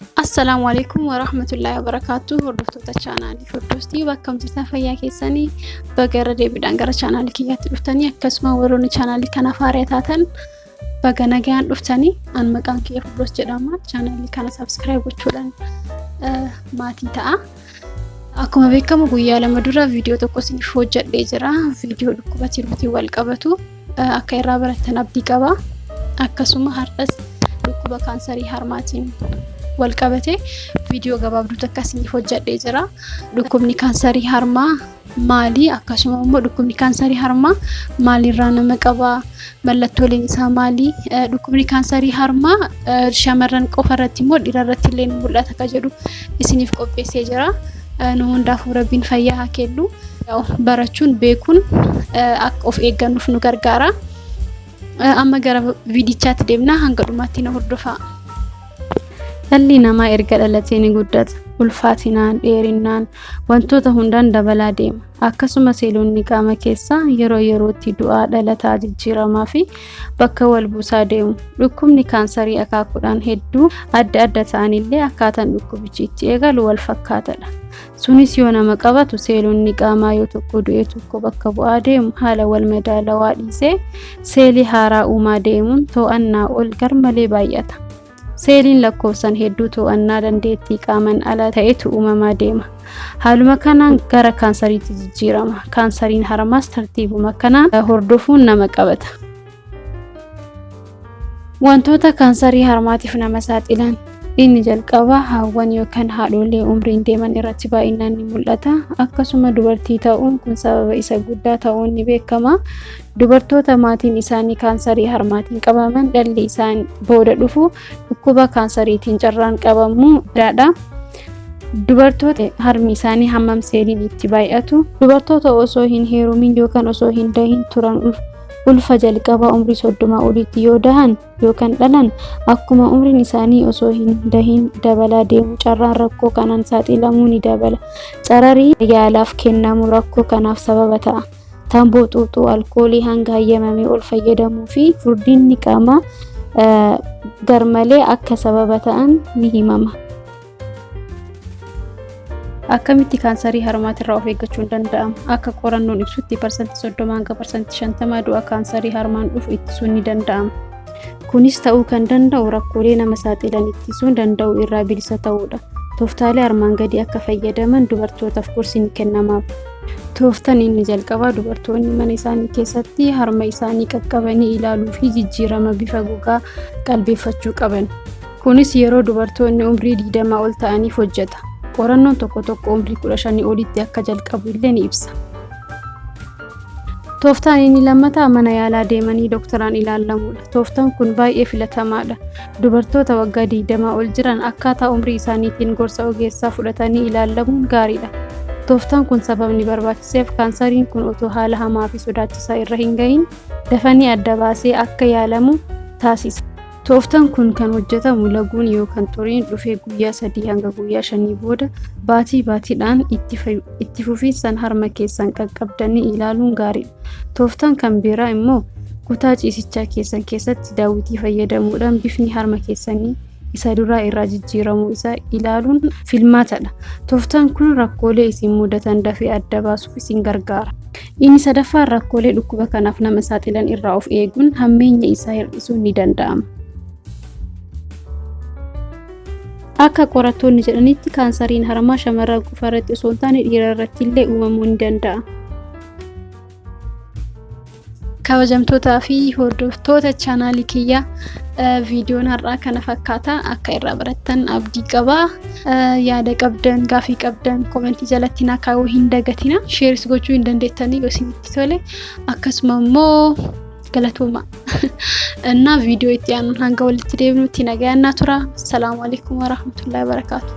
Assalamualaikum warahmatullahi wabarakatuh. Hordoftoota chaanaalii Firdawsii bakka jirtan fayyaa keessanii baga irra deebiidhaan gara chaanaalii kiyyaatti dhuftanii akkasuma warroonni chaanaalii kanaaf haaraa taatan baga nagaan dhuftanii an maqaan kiyya Firdawsii jedhama. Chaanaalii kana subscribe gochuudhaan maatii ta'a. Akkuma beekamu guyyaa lama dura viidiyoo tokko isiniif hojjedhee jira. Viidiyoo dhukkuba tirbiitiin wal qabatu akka irraa barattan abdii qaba. Akkasuma har'as dhukkuba kaansarii harmaatiin wal qabate viidiyoo gabaabduu takka isiniif hojjedhee jira. Dhukkubni kaansarii harmaa maali? Akkasuma immoo dhukkubni kaansarii harmaa maalirraa nama qaba? Mallattooleen isaa maali? Dhukkubni kaansarii harmaa shamarran qofa irratti immoo dhiira irratti illee ni mul'ata ka jedhu isiniif qopheessee jira. Nu hundaafuu Rabbiin fayyaa haa kennu. Barachuun beekuun akka of eeggannuuf nu gargaara. Amma gara viidichaatti deemna, hanga dhumaatti na hordofaa. Dhalli namaa erga dhalatee ni guddata. Ulfaatinaan, dheerinaan wantoota hundaan dabalaa deema. Akkasuma seelonni qaama keessaa yeroo yerootti du'aa dhalataa jijjiiramaa fi bakka wal buusaa deemu. Dhukkubni kaansarii akaakuudhaan hedduu adda ta'anillee akkaataan dhukkubichi itti eegalu wal fakkaatadha. Sunis yoo nama qabatu seelonni qaamaa yoo tokko du'e tokko bakka bu'aa deemu haala wal madaalawaa dhiisee seelii haaraa uumaa deemuun to'annaa ol garmalee baay'ata. Seeliin lakkoofsan hedduu to'annaa dandeettii qaamaan ala ta'etu uumamaa deema. Haaluma kanaan gara kaansariitti jijjiirama. Kaansariin harmaas tartiibuma kanaan hordofuun nama qabata. Wantoota kaansarii harmaatiif nama saaxilan inni jalqaba haawwan yookaan haadholee umriin deeman irratti baay'inaan ni mul'ata. Akkasuma dubartii ta'uun kun sababa isa guddaa ta'uun ni beekama. Dubartoota maatiin isaanii kaansarii harmaatiin qabaman dhalli isaan booda dhufu dhukkuba kaansariitiin carraan qabamuu daadha. Dubartoota harmi isaanii hammam seeliin itti baay'atu. Dubartoota osoo hin heerumin yookaan osoo hin dahin turan ulfa jalqaba umrii 30 olitti yoo dahan yookaan dhalan akkuma umriin isaanii osoo hin dahin dabalaa deemu carraan rakkoo kanaan saaxilamuu ni dabala. Cararii yaalaaf kennamu rakkoo kanaaf sababa ta'a. Tamboo xuuxuu alkoolii hanga hayyamame ol fayyadamuu fi furdinni qaamaa garmalee akka sababa ta'an ni himama. Akkamitti kaansarii harmaatirraa of eeggachuun danda'ama? Akka qorannoon ibsutti parsantii 30 hanga parsantii 50 du'a kaansarii harmaan dhufu ittisuun ni danda'ama. Kunis ta'uu kan danda'u rakkoolee nama saaxilan ittisuun danda'u irraa bilisa ta'uudha. Tooftaalee armaan gadii akka fayyadaman dubartootaaf gorsi ni kennamaaf. Tooftaan inni jalqabaa dubartoonni mana isaanii keessatti harma isaanii qaqqabanii ilaaluu fi jijjiirama bifa gogaa qalbeeffachuu qaban. Kunis yeroo dubartoonni umrii 20 ol ta'aniif hojjeta. Qorannoon tokko umrii 15 olitti akka jalqabu illee ni ibsa. Tooftaan inni lammataa mana yaalaa deemanii doktoraan ilaallamuudha. Tooftaan kun baay'ee filatamaadha. Dubartoota waggaa 20 ol jiran akkaataa umrii isaaniitiin gorsa ogeessaa fudhatanii ilaallamuun gaariidha. Tooftaan kun sababni barbaachiseef kaansariin kun otoo haala hamaa fi sodaachisaa irra hin gahin dafanii adda baasee akka yaalamu taasisa. Tooftaan kun kan hojjetamu laguun yookaan xuriin dhufee guyyaa 3 hanga guyyaa 5 booda baatiidhaan itti fufiinsan harma keessan qaqqabdanii ilaaluun gaariidha. Tooftaan kan biraa immoo kutaa ciisichaa keessan keessatti daawwitii fayyadamuudhaan bifni harma keessanii isa duraa irraa jijjiiramuu isaa ilaaluun filmaatadha. Tooftaan kun rakkoolee isin mudatan dafee adda baasuuf isin gargaara. Inni sadaffaan rakkoolee dhukkuba kanaaf nama saaxilan irraa of eeguun hammeenya isaa hir'isuun ni danda'ama. Akka qorattoonni jedhanitti kaansariin harmaa shamarran qofa irratti osoo hin taane dhiira irratti illee uumamuu ni danda'a. Kabajamtootaa fi hordoftoota chaanaalii kiyyaa viidiyoon har'aa kana fakkaata. Akka irraa barattan abdii qaba. Yaada qabdan, gaafii qabdan komentii jalatti naa kaa'uu hin dagatina. Sheeris gochuu hin dandeettanii yoo isinitti tole. Akkasuma immoo galatooma. እና ቪዲዮ itti aanuun hanga walitti deebinutti nagaannaa tura. Assalaamu alaykum wa rahmatullahi wa barakatuh.